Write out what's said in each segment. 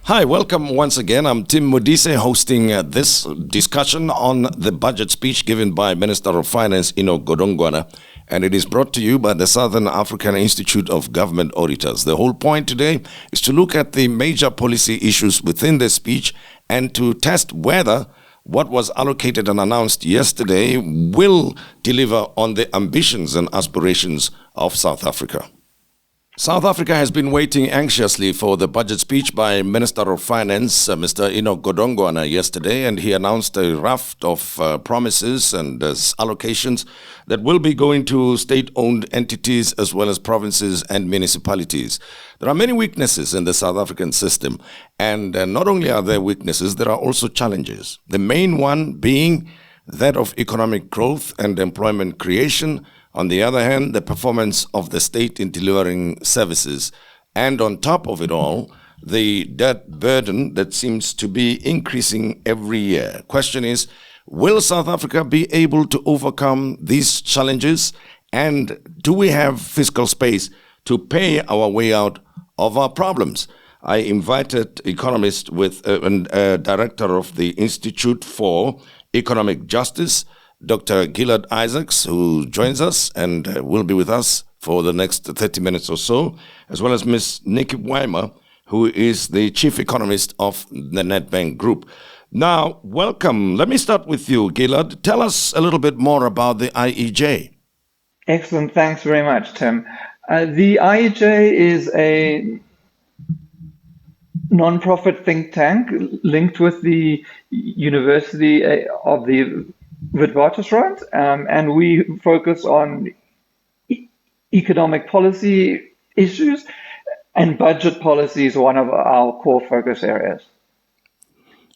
Hi, welcome once again. I'm Tim Modise hosting this discussion on the budget speech given by Minister of Finance Enoch Godongwana, and it is brought to you by the Southern African Institute of Government Auditors. The whole point today is to look at the major policy issues within the speech and to test whether what was allocated and announced yesterday will deliver on the ambitions and aspirations of South Africa. South Africa has been waiting anxiously for the budget speech by Minister of Finance, Mr. Enoch Godongwana, yesterday, and he announced a raft of promises and allocations that will be going to state-owned entities as well as provinces and municipalities. There are many weaknesses in the South African system, and not only are there weaknesses, there are also challenges. The main one being that of economic growth and employment creation. On the other hand, the performance of the state in delivering services. And on top of it all, the debt burden that seems to be increasing every year. Question is, will South Africa be able to overcome these challenges? And do we have fiscal space to pay our way out of our problems? I invited Economist with director of the Institute for Economic Justice, Dr. Gilad Isaacs, who joins us and will be with us for the next 30 minutes or so, as well as Ms. Nicky Weimar, who is the chief economist of the Nedbank Group. Now, welcome. Let me start with you, Gilad. Tell us a little bit more about the IEJ. Excellent. Thanks very much, Tim. The IEJ is a non-profit think tank linked with the University of the Witwatersrand, and we focus on economic policy issues, and budget policy is one of our core focus areas.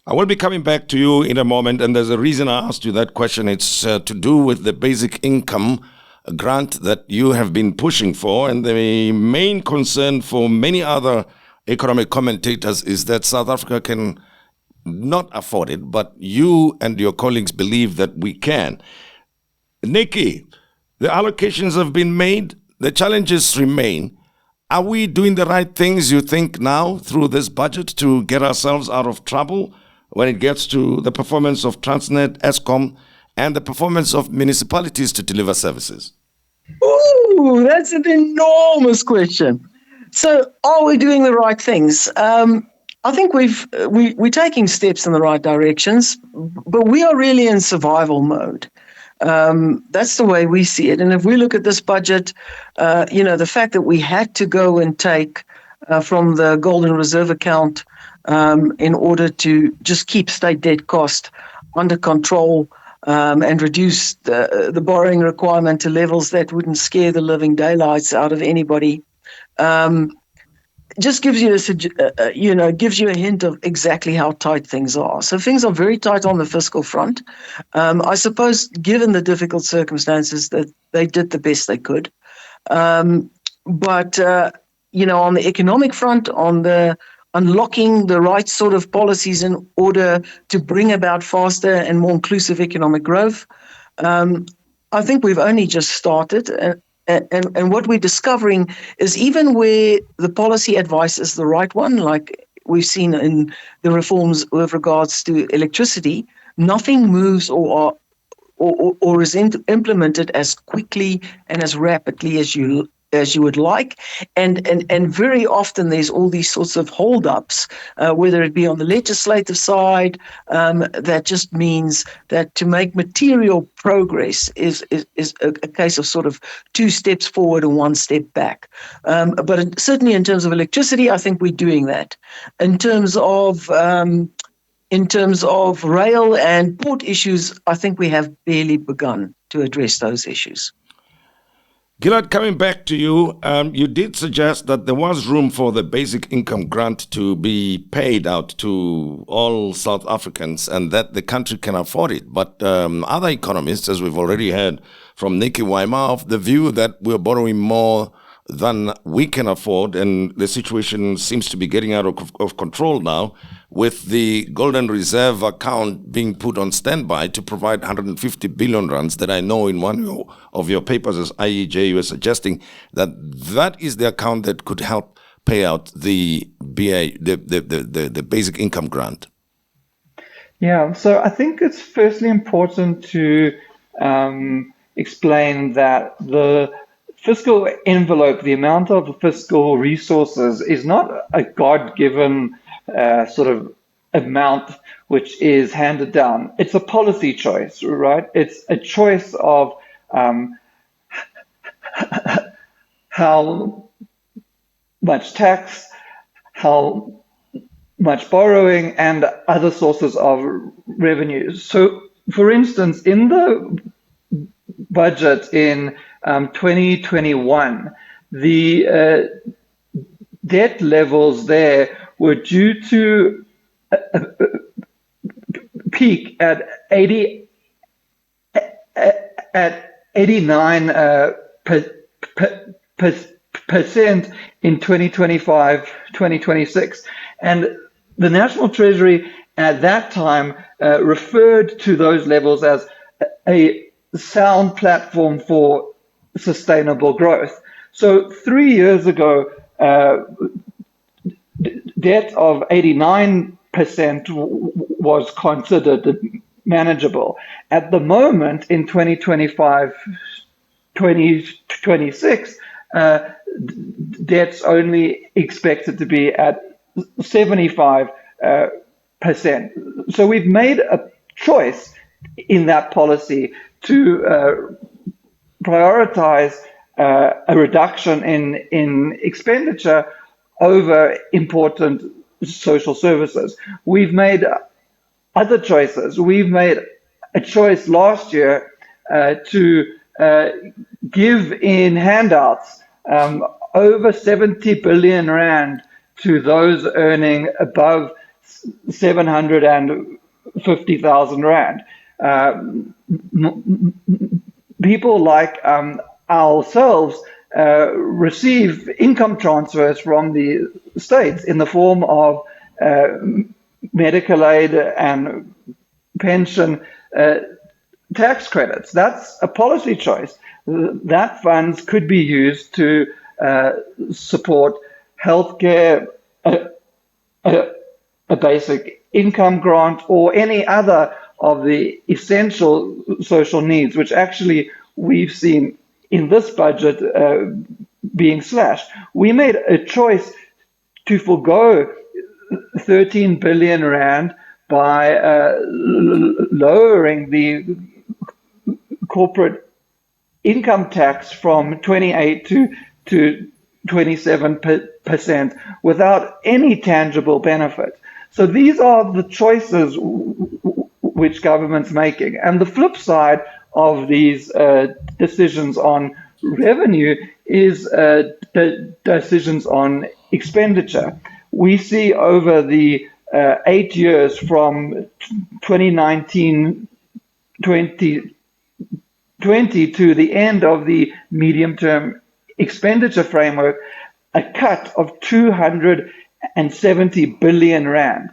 I will be coming back to you in a moment, and there's a reason I asked you that question. It's to do with the basic income grant that you have been pushing for, and the main concern for many other economic commentators is that South Africa can not afford it, but you and your colleagues believe that we can. Nicky, the allocations have been made, the challenges remain. Are we doing the right things, you think, now through this budget to get ourselves out of trouble when it gets to the performance of Transnet, Eskom, and the performance of municipalities to deliver services? Ooh, that's an enormous question. So, are we doing the right things? I think we're taking steps in the right directions, but we are really in survival mode. That's the way we see it. And if we look at this budget, the fact that we had to go and take from the Golden Reserve account in order to just keep state debt cost under control and reduce the borrowing requirement to levels that wouldn't scare the living daylights out of anybody. Just gives you a hint of exactly how tight things are. So things are very tight on the fiscal front. I suppose, given the difficult circumstances, that they did the best they could. But on the economic front, on the unlocking the right sort of policies in order to bring about faster and more inclusive economic growth, I think we've only just started. And what we're discovering is even where the policy advice is the right one, like we've seen in the reforms with regards to electricity, nothing moves or is implemented as quickly and as rapidly as you would like. And very often there's all these sorts of holdups, whether it be on the legislative side, that just means that to make material progress is a case of sort of 2 steps forward and 1 step back. But certainly in terms of electricity, I think we're doing that. In terms of rail and port issues, I think we have barely begun to address those issues. Gilad, coming back to you, you did suggest that there was room for the basic income grant to be paid out to all South Africans and that the country can afford it. But other economists, as we've already heard from Nicky Weimar, of the view that we're borrowing more than we can afford, and the situation seems to be getting out of control now, with the Golden Reserve account being put on standby to provide 150 billion rands that I know in one of your papers as IEJ you were suggesting that is the account that could help payout, the BA, the basic income grant? Yeah, so I think it's firstly important to explain that the fiscal envelope, the amount of fiscal resources, is not a God-given sort of amount which is handed down. It's a policy choice, right? It's a choice of how much tax, how much borrowing, and other sources of revenues. So, for instance, in the budget in 2021, the debt levels there were due to peak at 89% in 2025-2026, and the National Treasury at that time referred to those levels as a sound platform for sustainable growth. So 3 years ago, debt of 89% was considered manageable. At the moment, in 2025-2026, debt's only expected to be at 75%. So we've made a choice in that policy to prioritize a reduction in expenditure over important social services. We've made other choices. We've made a choice last year to give in handouts over 70 billion rand to those earning above 750,000 rand. People like ourselves receive income transfers from the states in the form of medical aid and pension tax credits. That's a policy choice. That funds could be used to support healthcare, a basic income grant, or any other of the essential social needs, which actually we've seen in this budget being slashed. We made a choice to forgo 13 billion rand by lowering the corporate income tax from 28 to 27% without any tangible benefit. So these are the choices which government's making. And the flip side of these decisions on revenue is decisions on expenditure. We see over the 8 years from 2019-2020 to the end of the medium-term expenditure framework, a cut of 270 billion rand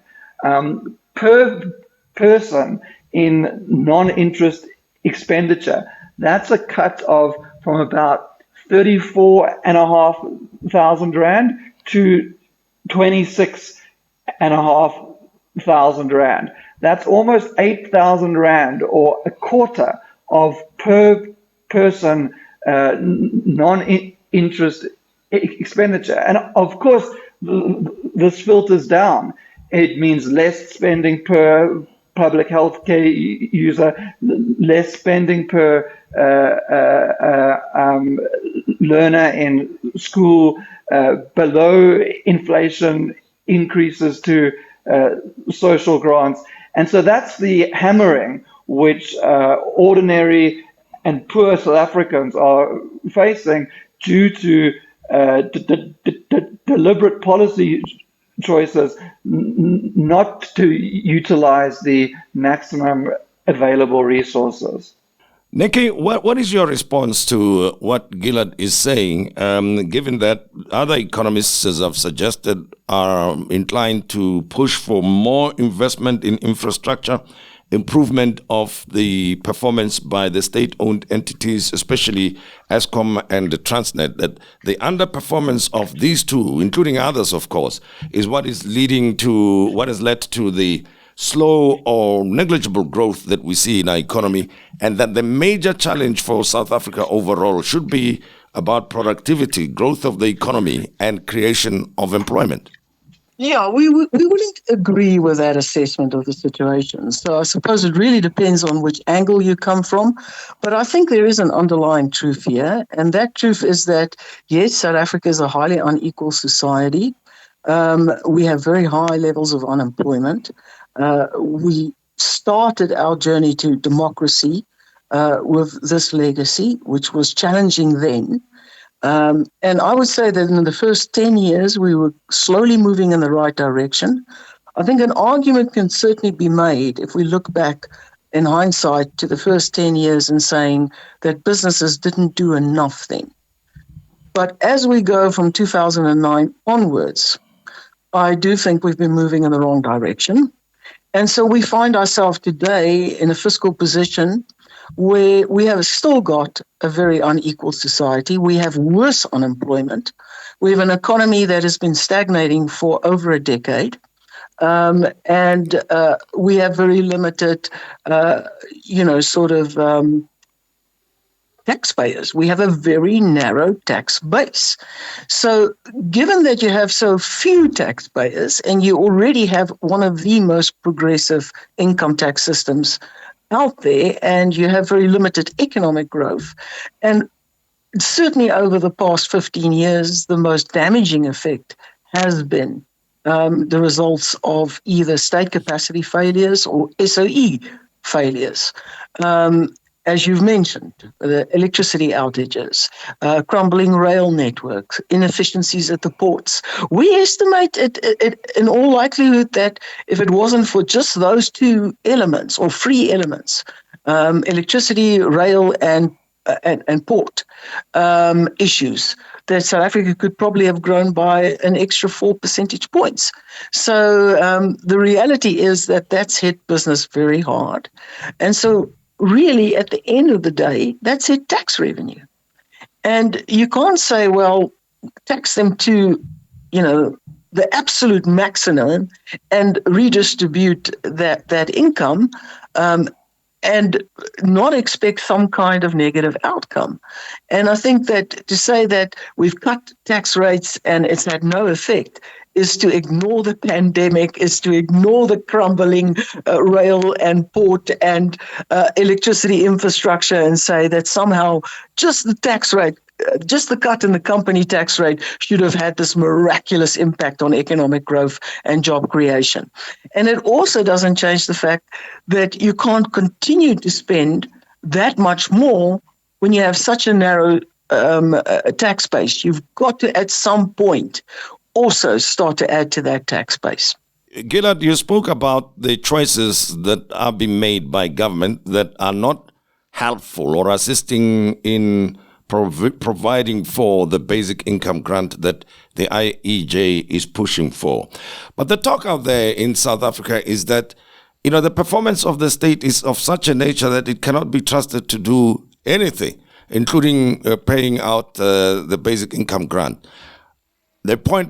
per person in non-interest expenditure. That's a cut of from about 34,500 rand to 26,500 rand. That's almost 8,000 rand, or a quarter of per person non-interest expenditure. And of course, this filters down. It means less spending per public health care user, less spending per learner in school, below inflation increases to social grants. And so that's the hammering which ordinary and poor South Africans are facing due to deliberate policy choices not to utilize the maximum available resources. Nicky, what is your response to what Gilad is saying, given that other economists, as I've suggested, are inclined to push for more investment in infrastructure improvement of the performance by the state-owned entities, especially Eskom and the Transnet, that the underperformance of these two, including others, of course, is what has led to the slow or negligible growth that we see in our economy, and that the major challenge for South Africa overall should be about productivity, growth of the economy, and creation of employment. Yeah, we wouldn't agree with that assessment of the situation. So I suppose it really depends on which angle you come from. But I think there is an underlying truth here. And that truth is that, yes, South Africa is a highly unequal society. We have very high levels of unemployment. We started our journey to democracy with this legacy, which was challenging then. And I would say that in the first 10 years, we were slowly moving in the right direction. I think an argument can certainly be made if we look back in hindsight to the first 10 years and saying that businesses didn't do enough then. But as we go from 2009 onwards, I do think we've been moving in the wrong direction. And so we find ourselves today in a fiscal position where we have still got a very unequal society. We have worse unemployment. We have an economy that has been stagnating for over a decade. And we have very limited, taxpayers. We have a very narrow tax base. So given that you have so few taxpayers and you already have one of the most progressive income tax systems out there, and you have very limited economic growth, and certainly over the past 15 years, the most damaging effect has been the results of either state capacity failures or SOE failures. As you've mentioned, the electricity outages, crumbling rail networks, inefficiencies at the ports. We estimate it in all likelihood that if it wasn't for just those two elements or three elements, electricity, rail, and port issues, that South Africa could probably have grown by an extra 4 percentage points. So the reality is that that's hit business very hard. And so really, at the end of the day, that's it, tax revenue. And you can't say, well, tax them to, the absolute maximum and redistribute that income and not expect some kind of negative outcome. And I think that to say that we've cut tax rates and it's had no effect is to ignore the pandemic, is to ignore the crumbling rail and port and electricity infrastructure and say that somehow just the tax rate, just the cut in the company tax rate should have had this miraculous impact on economic growth and job creation. And it also doesn't change the fact that you can't continue to spend that much more when you have such a narrow tax base. You've got to, at some point, also start to add to that tax base. Gilad, you spoke about the choices that are being made by government that are not helpful or assisting in providing for the basic income grant that the IEJ is pushing for. But the talk out there in South Africa is that, the performance of the state is of such a nature that it cannot be trusted to do anything, including paying out the basic income grant.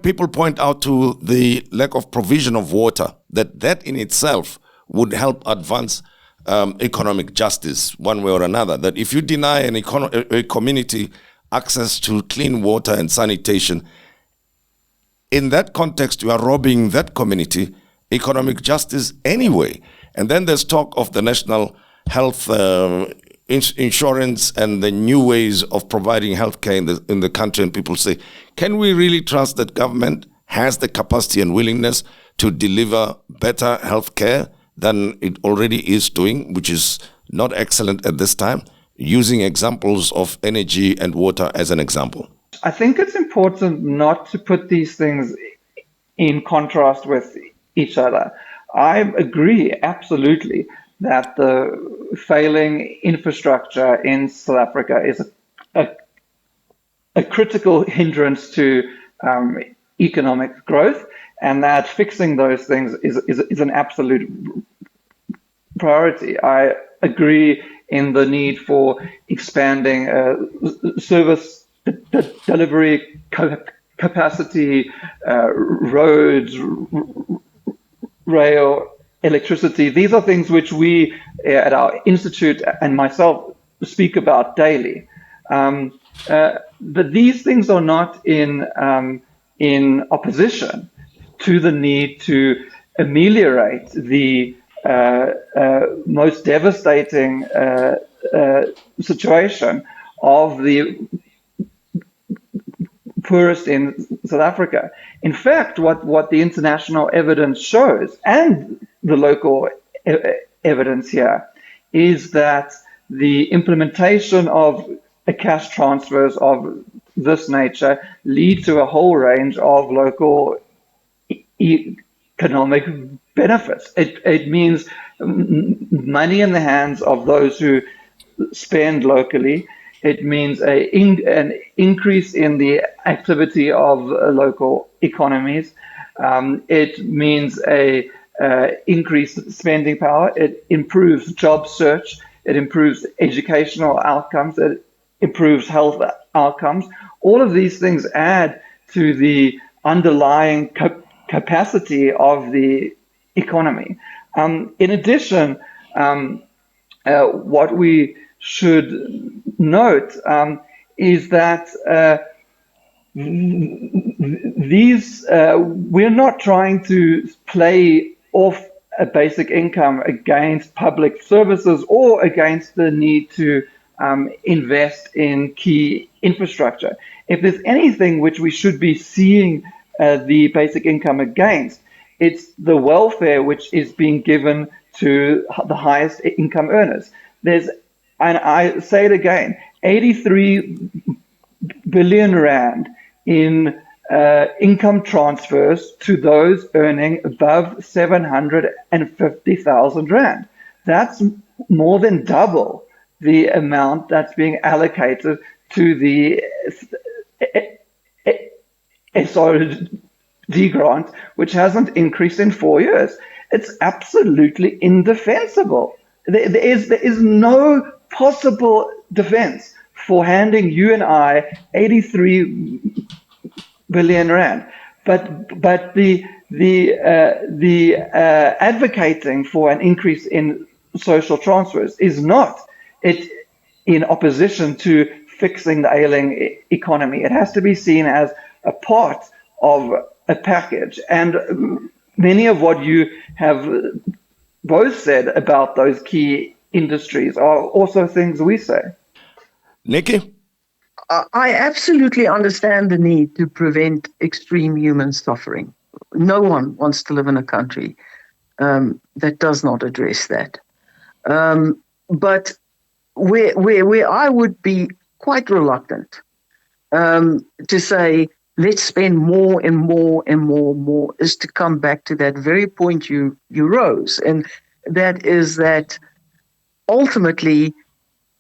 People point out to the lack of provision of water, that in itself would help advance economic justice one way or another. That if you deny a community access to clean water and sanitation, in that context, you are robbing that community economic justice anyway. And then there's talk of the national health insurance and the new ways of providing healthcare in the country, and people say, can we really trust that government has the capacity and willingness to deliver better healthcare than it already is doing, which is not excellent at this time, using examples of energy and water as an example? I think it's important not to put these things in contrast with each other. I agree absolutely that the failing infrastructure in South Africa is a critical hindrance to economic growth, and that fixing those things is an absolute priority. I agree in the need for expanding service delivery capacity, roads, rail, electricity. These are things which we at our institute and myself speak about daily. But these things are not in opposition to the need to ameliorate the most devastating situation of the poorest in South Africa. In fact, what the international evidence shows, and the local evidence here, is that the implementation of cash transfers of this nature lead to a whole range of local economic benefits. It means money in the hands of those who spend locally. It means an increase in the activity of local economies. It means a increased spending power. It improves job search. It improves educational outcomes. It improves health outcomes. All of these things add to the underlying capacity of the economy. In addition, what we should note is that we're not trying to play off a basic income against public services or against the need to invest in key infrastructure. If there's anything which we should be seeing the basic income against, it's the welfare which is being given to the highest income earners. And I say it again, 83 billion rand in income transfers to those earning above 750,000 rand. That's more than double the amount that's being allocated to the SRD grant, which hasn't increased in 4 years. It's absolutely indefensible. There is no possible defense for handing you and I 83 billion rand. But the advocating for an increase in social transfers is not in opposition to fixing the ailing economy. It has to be seen as a part of a package. And many of what you have both said about those key industries are also things we say. Nicky? I absolutely understand the need to prevent extreme human suffering. No one wants to live in a country that does not address that. But where I would be quite reluctant to say, let's spend more and more and more and more, is to come back to that very point you rose. And that is that ultimately,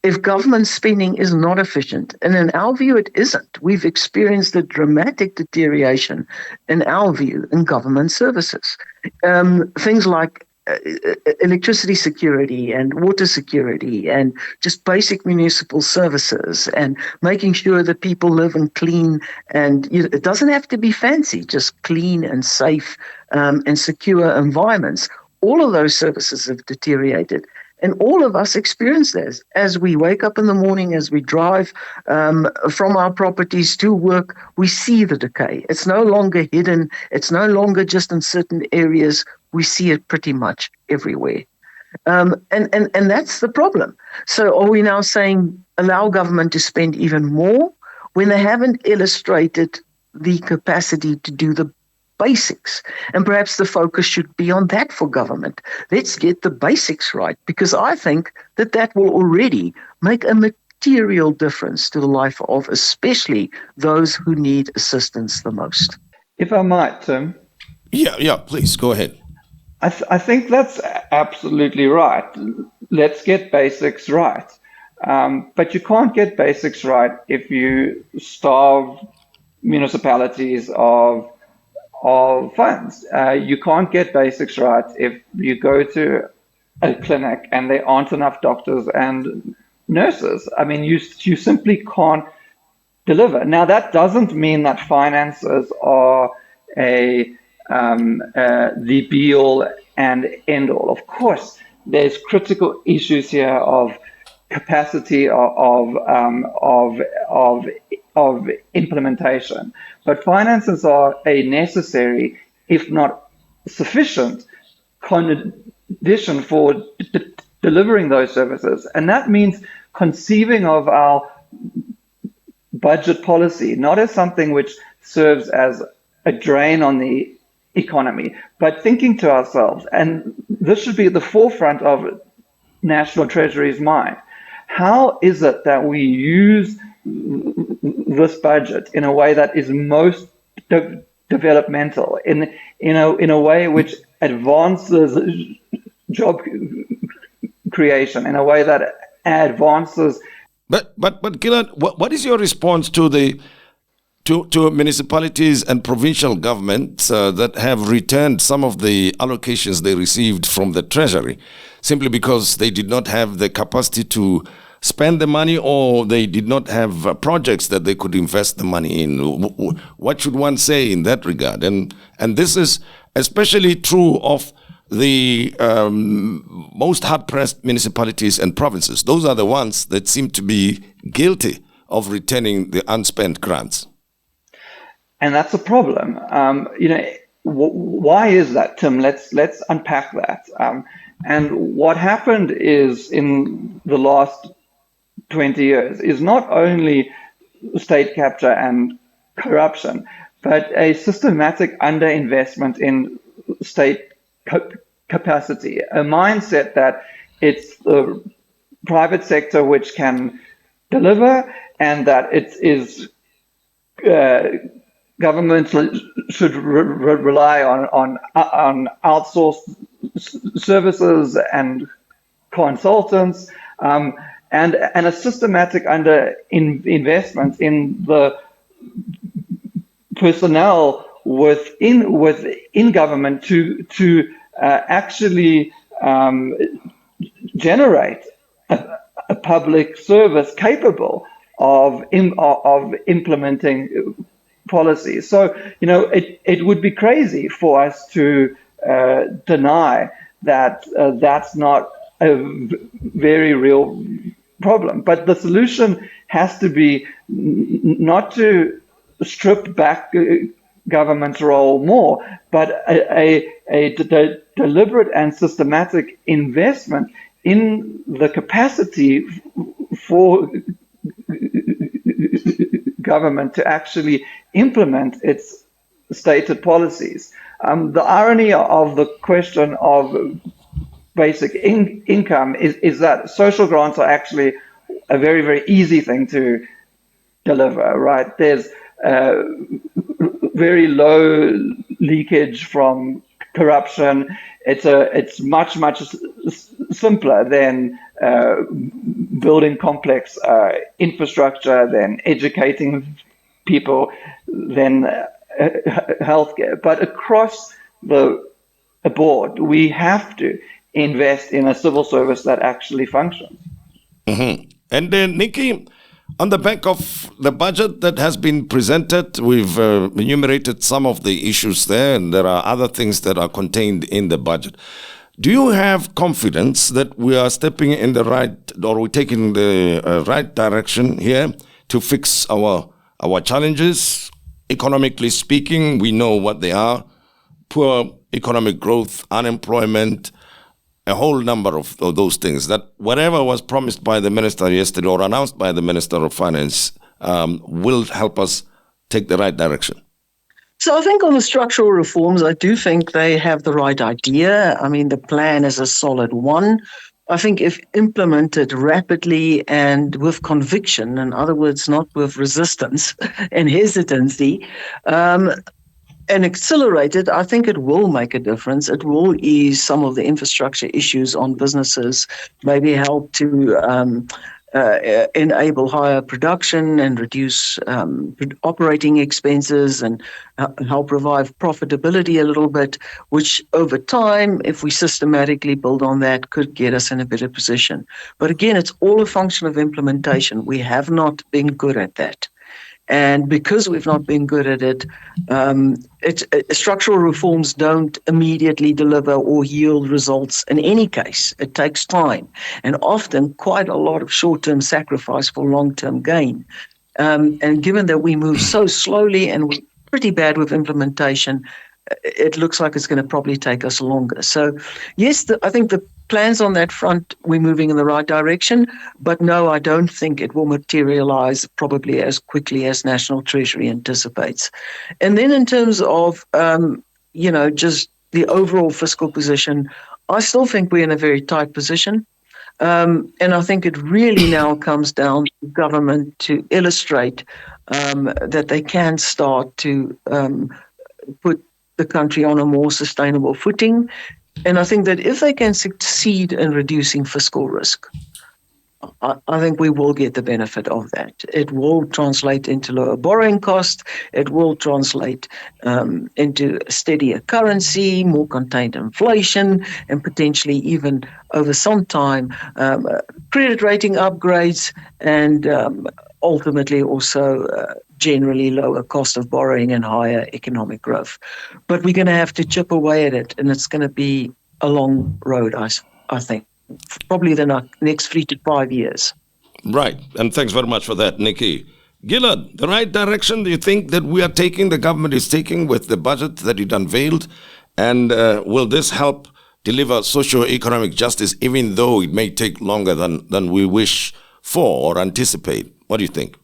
if government spending is not efficient, and in our view it isn't, we've experienced a dramatic deterioration, in our view, in government services. Things like electricity security and water security and just basic municipal services and making sure that people live in clean and it doesn't have to be fancy, just clean and safe and secure environments. All of those services have deteriorated. And all of us experience this as we wake up in the morning, as we drive from our properties to work, we see the decay. It's no longer hidden. It's no longer just in certain areas. We see it pretty much everywhere. And that's the problem. So are we now saying allow government to spend even more when they haven't illustrated the capacity to do the basics? And perhaps the focus should be on that for government. Let's get the basics right, because I think that will already make a material difference to the life of especially those who need assistance the most. If I might, Tim. Yeah, please, go ahead. I think that's absolutely right. Let's get basics right. But you can't get basics right if you starve municipalities of funds. You can't get basics right if you go to a clinic and there aren't enough doctors and nurses. I mean, you simply can't deliver. Now, that doesn't mean that finances are the be-all and end-all. Of course, there's critical issues here of capacity of implementation, but finances are a necessary, if not sufficient, condition for delivering those services, and that means conceiving of our budget policy not as something which serves as a drain on the economy, but thinking to ourselves, and this should be at the forefront of National Treasury's mind, how is it that we use this budget in a way that is most developmental, in a way which advances job creation, in a way that advances. But Gilad, what is your response to municipalities and provincial governments that have returned some of the allocations they received from the Treasury simply because they did not have the capacity to spend the money, or they did not have projects that they could invest the money in? What should one say in that regard? And this is especially true of the most hard-pressed municipalities and provinces. Those are the ones that seem to be guilty of returning the unspent grants. And that's a problem. Why is that, Tim? Let's unpack that. And what happened is, in the last 20 years, is not only state capture and corruption, but a systematic underinvestment in state capacity, a mindset that it's the private sector which can deliver, and that it is governments should rely on outsourced services and consultants, and a systematic investment in the personnel within government to actually generate a public service capable of implementing policies. So, it would be crazy for us to deny that that's not a very real problem. But the solution has to be not to strip back government's role more, but a deliberate and systematic investment in the capacity for government to actually implement its stated policies. The irony of the question of basic income is that social grants are actually a very, very easy thing to deliver, right? There's very low leakage from corruption. It's much simpler than building complex infrastructure, than educating people, than healthcare. But across the board, we have to invest in a civil service that actually functions. Mm-hmm. And then, Nicky, on the back of the budget that has been presented, we've enumerated some of the issues there, and there are other things that are contained in the budget. Do you have confidence that we are stepping in the right, or we're taking the right direction here to fix our challenges? Economically speaking, we know what they are: poor economic growth, unemployment, a whole number of those things, that whatever was promised by the minister yesterday or announced by the Minister of Finance will help us take the right direction. So I think on the structural reforms, I do think they have the right idea. I mean, the plan is a solid one. I think if implemented rapidly and with conviction, in other words, not with resistance and hesitancy, and accelerated, I think it will make a difference. It will ease some of the infrastructure issues on businesses, maybe help to enable higher production and reduce operating expenses and help revive profitability a little bit, which over time, if we systematically build on that, could get us in a better position. But again, it's all a function of implementation. We have not been good at that. And because we've not been good at it, structural reforms don't immediately deliver or yield results in any case. It takes time and often quite a lot of short-term sacrifice for long-term gain. And given that we move so slowly and we're pretty bad with implementation, it looks like it's going to probably take us longer. So, yes, I think the plans on that front, we're moving in the right direction. But no, I don't think it will materialize probably as quickly as National Treasury anticipates. And then in terms of, just the overall fiscal position, I still think we're in a very tight position. And I think it really now comes down to government to illustrate that they can start to put the country on a more sustainable footing. And I think that if they can succeed in reducing fiscal risk, I think we will get the benefit of that. It will translate into lower borrowing costs. It will translate into a steadier currency, more contained inflation, and potentially even over some time, credit rating upgrades and ultimately also generally lower cost of borrowing and higher economic growth. But we're going to have to chip away at it, and it's going to be a long road, I think. Probably the next 3 to 5 years. Right. And thanks very much for that, Nicky. Gilad, the right direction do you think that we are taking, the government is taking with the budget that it unveiled? And will this help deliver socio-economic justice, even though it may take longer than we wish for or anticipate? What do you think?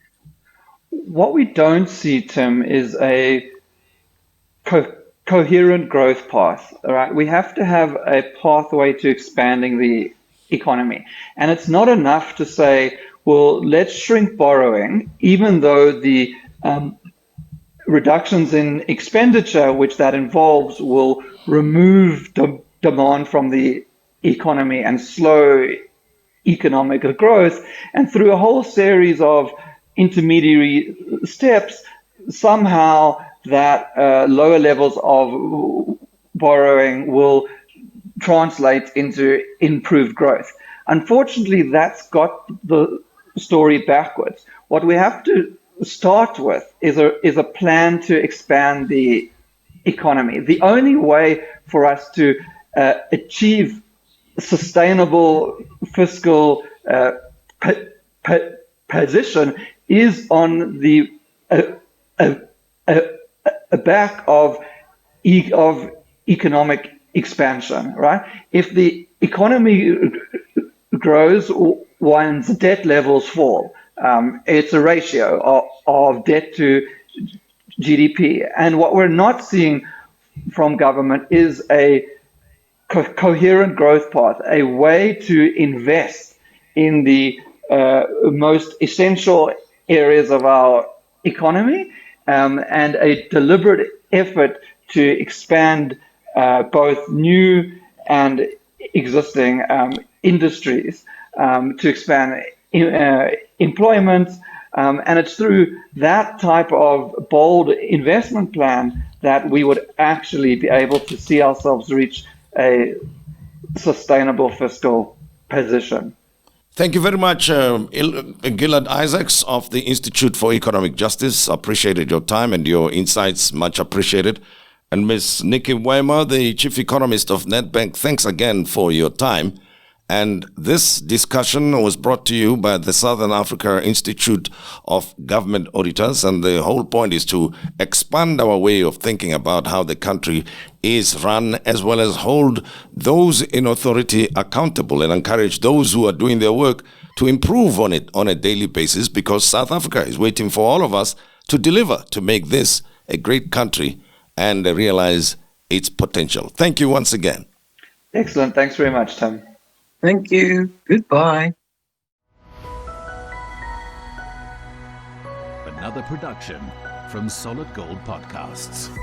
What we don't see, Tim, is a coherent growth path. All right, we have to have a pathway to expanding the economy, and it's not enough to say, well, let's shrink borrowing, even though the reductions in expenditure which that involves will remove demand from the economy and slow economic growth. And through a whole series of intermediary steps, somehow that lower levels of borrowing will translate into improved growth. Unfortunately, that's got the story backwards. What we have to start with is a plan to expand the economy. The only way for us to achieve sustainable fiscal position is on the back of economic expansion, right? If the economy grows, one's debt levels fall. It's a ratio of debt to GDP. And what we're not seeing from government is a coherent growth path, a way to invest in the most essential areas of our economy, and a deliberate effort to expand both new and existing industries, to expand employment. And it's through that type of bold investment plan that we would actually be able to see ourselves reach a sustainable fiscal position. Thank you very much, Gilad Isaacs of the Institute for Economic Justice. Appreciated your time and your insights, much appreciated. And Ms. Nicky Weimar, the Chief Economist of Nedbank, thanks again for your time. And this discussion was brought to you by the Southern Africa Institute of Government Auditors. And the whole point is to expand our way of thinking about how the country is run, as well as hold those in authority accountable and encourage those who are doing their work to improve on it on a daily basis, because South Africa is waiting for all of us to deliver, to make this a great country and realize its potential. Thank you once again. Excellent. Thanks very much, Tim. Thank you. Goodbye. Another production from Solid Gold Podcasts.